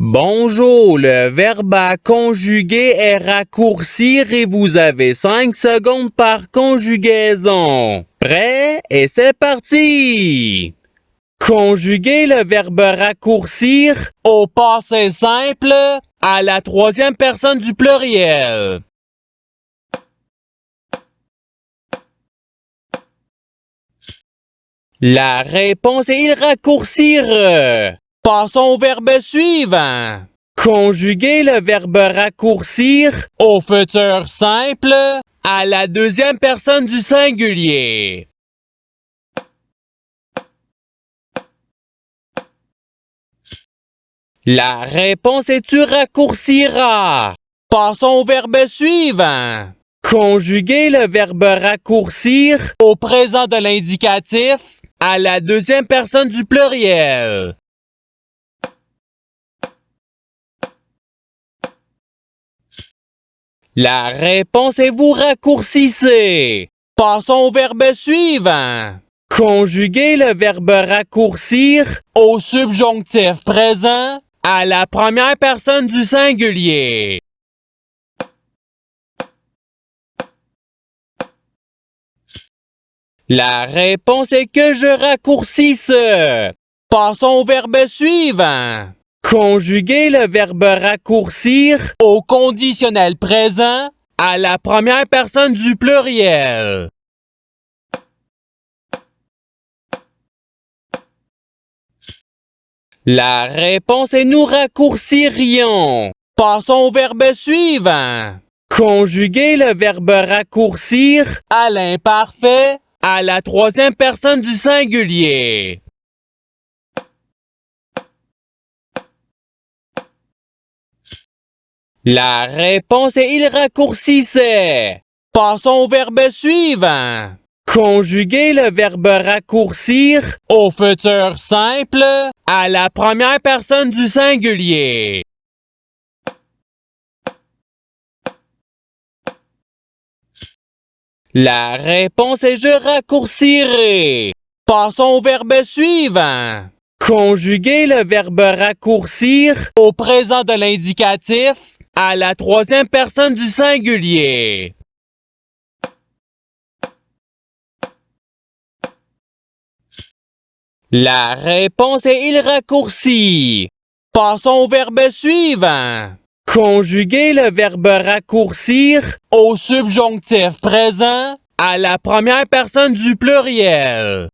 Bonjour, le verbe à conjuguer est raccourcir et vous avez 5 secondes par conjugaison. Prêt? Et c'est parti! Conjuguer le verbe raccourcir au passé simple à la troisième personne du pluriel. La réponse est il raccourcir. Passons au verbe suivant. Conjuguer le verbe raccourcir au futur simple à la deuxième personne du singulier. La réponse est tu raccourciras. Passons au verbe suivant. Conjuguer le verbe raccourcir au présent de l'indicatif à la deuxième personne du pluriel. La réponse est vous raccourcissez. Passons au verbe suivant. Conjuguer le verbe raccourcir au subjonctif présent à la première personne du singulier. La réponse est que je raccourcisse. Passons au verbe suivant. Conjuguer le verbe raccourcir au conditionnel présent à la première personne du pluriel. La réponse est nous raccourcirions. Passons au verbe suivant. Conjuguer le verbe raccourcir à l'imparfait à la troisième personne du singulier. La réponse est il raccourcissait. Passons au verbe suivant. Conjuguer le verbe raccourcir au futur simple à la première personne du singulier. La réponse est je raccourcirai. Passons au verbe suivant. Conjuguer le verbe raccourcir au présent de l'indicatif à la troisième personne du singulier. La réponse est il raccourcit. Passons au verbe suivant. Conjuguer le verbe raccourcir au subjonctif présent à la première personne du pluriel.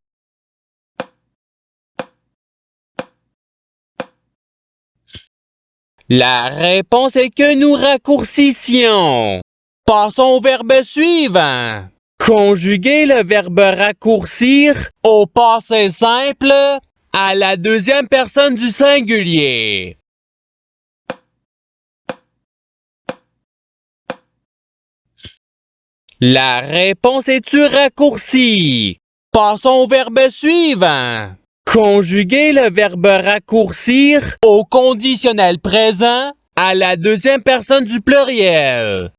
La réponse est que nous raccourcissions. Passons au verbe suivant. Conjuguer le verbe raccourcir au passé simple à la deuxième personne du singulier. La réponse est tu raccourci. Passons au verbe suivant. Conjuguer le verbe raccourcir au conditionnel présent à la deuxième personne du pluriel.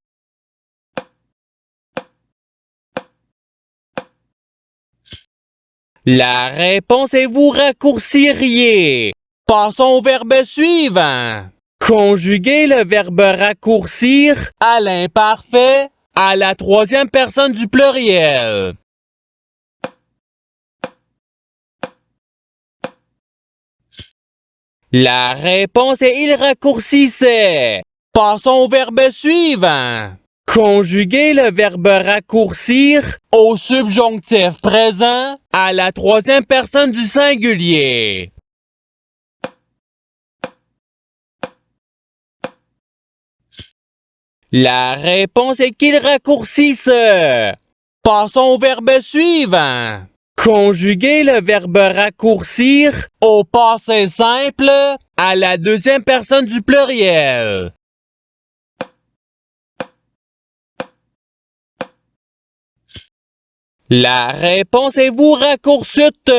La réponse est vous raccourciriez. Passons au verbe suivant. Conjuguer le verbe raccourcir à l'imparfait à la troisième personne du pluriel. La réponse est il raccourcissait. Passons au verbe suivant. Conjuguer le verbe raccourcir au subjonctif présent à la troisième personne du singulier. La réponse est qu'il raccourcisse. Passons au verbe suivant. Conjuguer le verbe raccourcir au passé simple à la deuxième personne du pluriel. La réponse est vous raccourcite.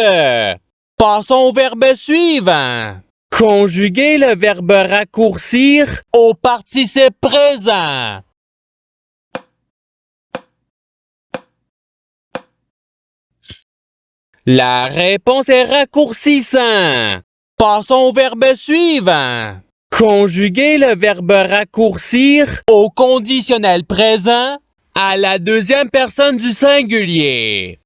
Passons au verbe suivant. Conjuguer le verbe raccourcir au participe présent. La réponse est raccourcissant. Passons au verbe suivant. Conjuguez le verbe raccourcir au conditionnel présent à la deuxième personne du singulier.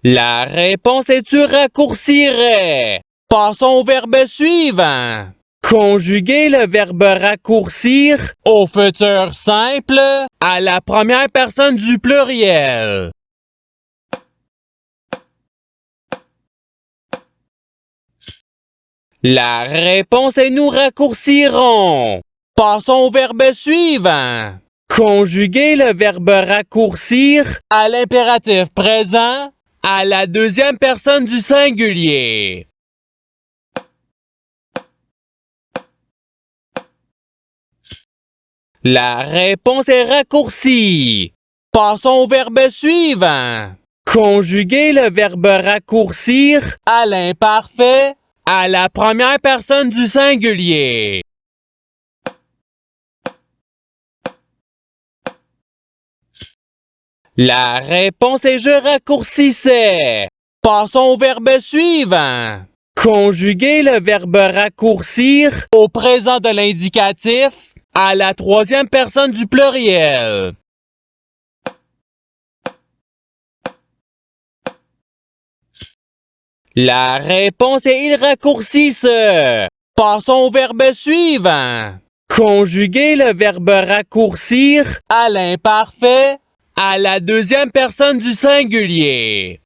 La réponse est tu raccourcirais. Passons au verbe suivant. Conjuguez le verbe raccourcir au futur simple à la première personne du pluriel. La réponse est nous raccourcirons. Passons au verbe suivant. Conjuguez le verbe raccourcir à l'impératif présent à la deuxième personne du singulier. La réponse est raccourcie. Passons au verbe suivant. Conjuguez le verbe raccourcir à l'imparfait à la première personne du singulier. La réponse est je raccourcissais. Passons au verbe suivant. Conjuguez le verbe raccourcir au présent de l'indicatif à la troisième personne du pluriel. La réponse est il raccourcisse. Passons au verbe suivant. Conjuguez le verbe raccourcir à l'imparfait à la deuxième personne du singulier.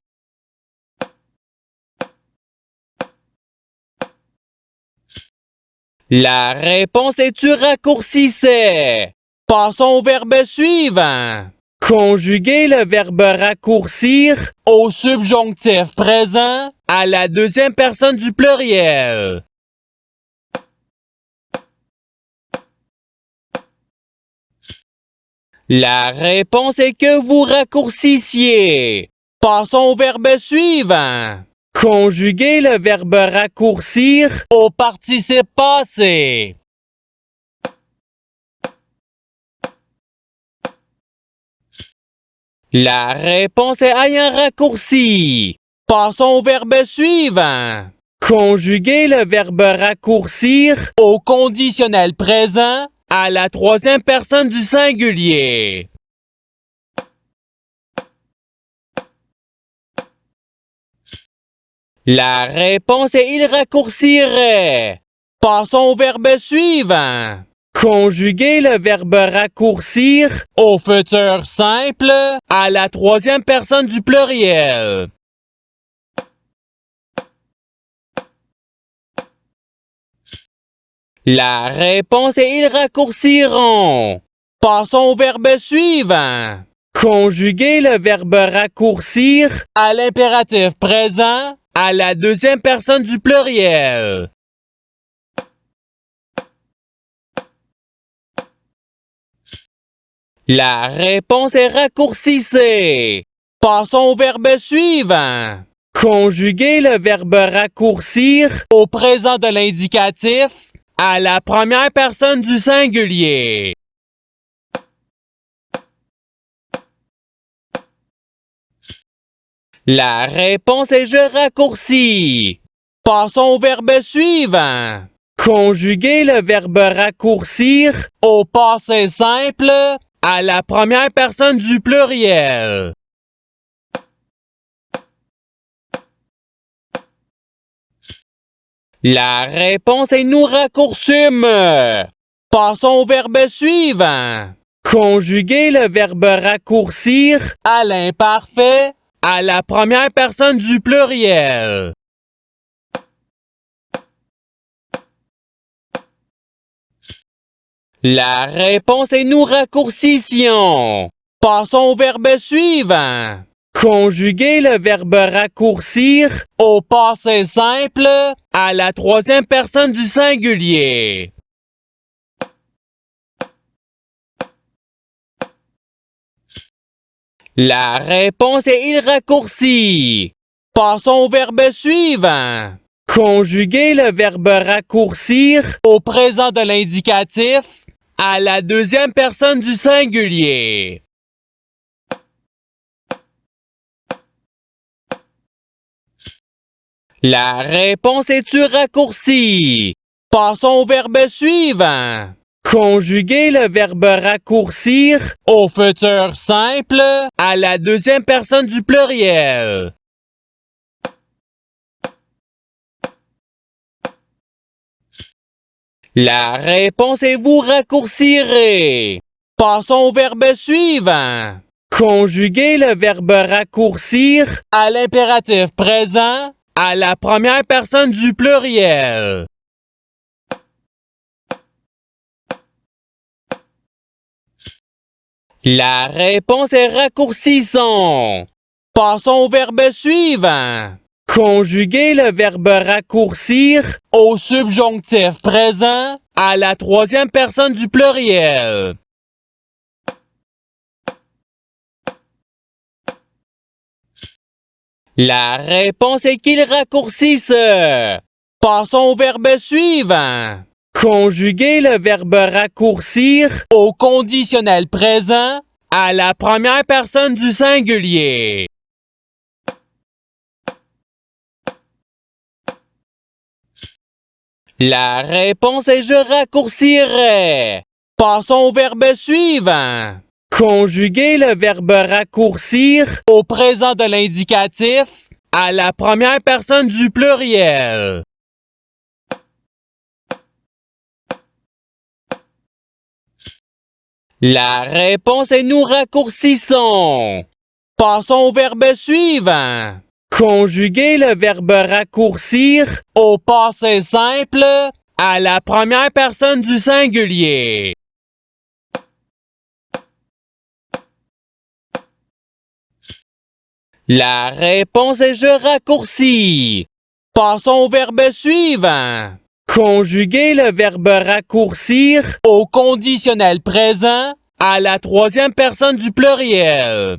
La réponse est tu raccourcissais. Passons au verbe suivant. Conjuguez le verbe raccourcir au subjonctif présent à la deuxième personne du pluriel. La réponse est que vous raccourcissiez. Passons au verbe suivant. Conjuguez le verbe raccourcir au participe passé. La réponse est ayant raccourci. Passons au verbe suivant. Conjuguez le verbe raccourcir au conditionnel présent à la troisième personne du singulier. La réponse est il raccourcirait. Passons au verbe suivant. Conjuguez le verbe raccourcir au futur simple à la troisième personne du pluriel. La réponse est ils raccourciront. Passons au verbe suivant. Conjuguez le verbe raccourcir à l'impératif présent à la deuxième personne du pluriel. La réponse est raccourcissez. Passons au verbe suivant. Conjuguez le verbe raccourcir au présent de l'indicatif à la première personne du singulier. La réponse est je raccourcis. Passons au verbe suivant. Conjuguez le verbe raccourcir au passé simple à la première personne du pluriel. La réponse est nous raccourcîmes. Passons au verbe suivant. Conjuguez le verbe raccourcir à l'imparfait à la première personne du pluriel. La réponse est nous raccourcissions. Passons au verbe suivant. Conjuguez le verbe raccourcir au passé simple à la troisième personne du singulier. La réponse est il raccourcit. Passons au verbe suivant. Conjuguez le verbe raccourcir au présent de l'indicatif à la deuxième personne du singulier. La réponse est-tu raccourcie? Passons au verbe suivant. Conjuguer le verbe raccourcir au futur simple à la deuxième personne du pluriel. La réponse est vous raccourcirez. Passons au verbe suivant. Conjuguer le verbe raccourcir à l'impératif présent à la première personne du pluriel. La réponse est raccourcissons. Passons au verbe suivant. Conjuguer le verbe raccourcir au subjonctif présent à la troisième personne du pluriel. La réponse est qu'ils raccourcissent. Passons au verbe suivant. Conjuguer le verbe raccourcir au conditionnel présent à la première personne du singulier. La réponse est je raccourcirai. Passons au verbe suivant. Conjuguer le verbe raccourcir au présent de l'indicatif à la première personne du pluriel. La réponse est nous raccourcissons. Passons au verbe suivant. Conjuguer le verbe raccourcir au passé simple à la première personne du singulier. La réponse est je raccourcis. Passons au verbe suivant. Conjuguer le verbe raccourcir au conditionnel présent à la troisième personne du pluriel.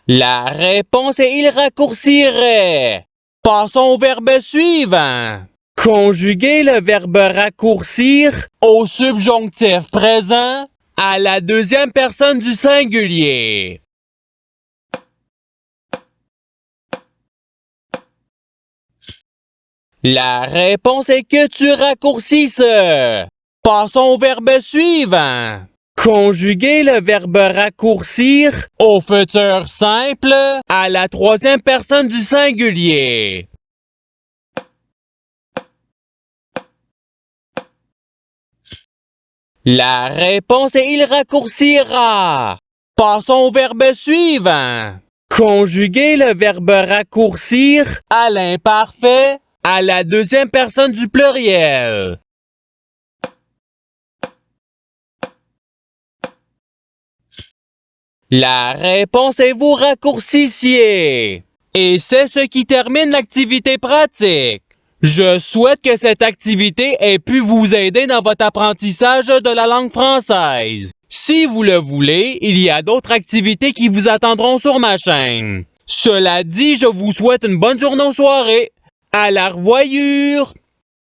La réponse est il raccourcirait. Passons au verbe suivant. Conjuguer le verbe raccourcir au subjonctif présent à la deuxième personne du singulier. La réponse est que tu raccourcisses. Passons au verbe suivant. Conjuguer le verbe raccourcir au futur simple à la troisième personne du singulier. La réponse est il raccourcira. Passons au verbe suivant. Conjuguer le verbe raccourcir à l'imparfait à la deuxième personne du pluriel. La réponse est vous raccourcissiez. Et c'est ce qui termine l'activité pratique. Je souhaite que cette activité ait pu vous aider dans votre apprentissage de la langue française. Si vous le voulez, il y a d'autres activités qui vous attendront sur ma chaîne. Cela dit, je vous souhaite une bonne journée ou soirée. À la revoyure!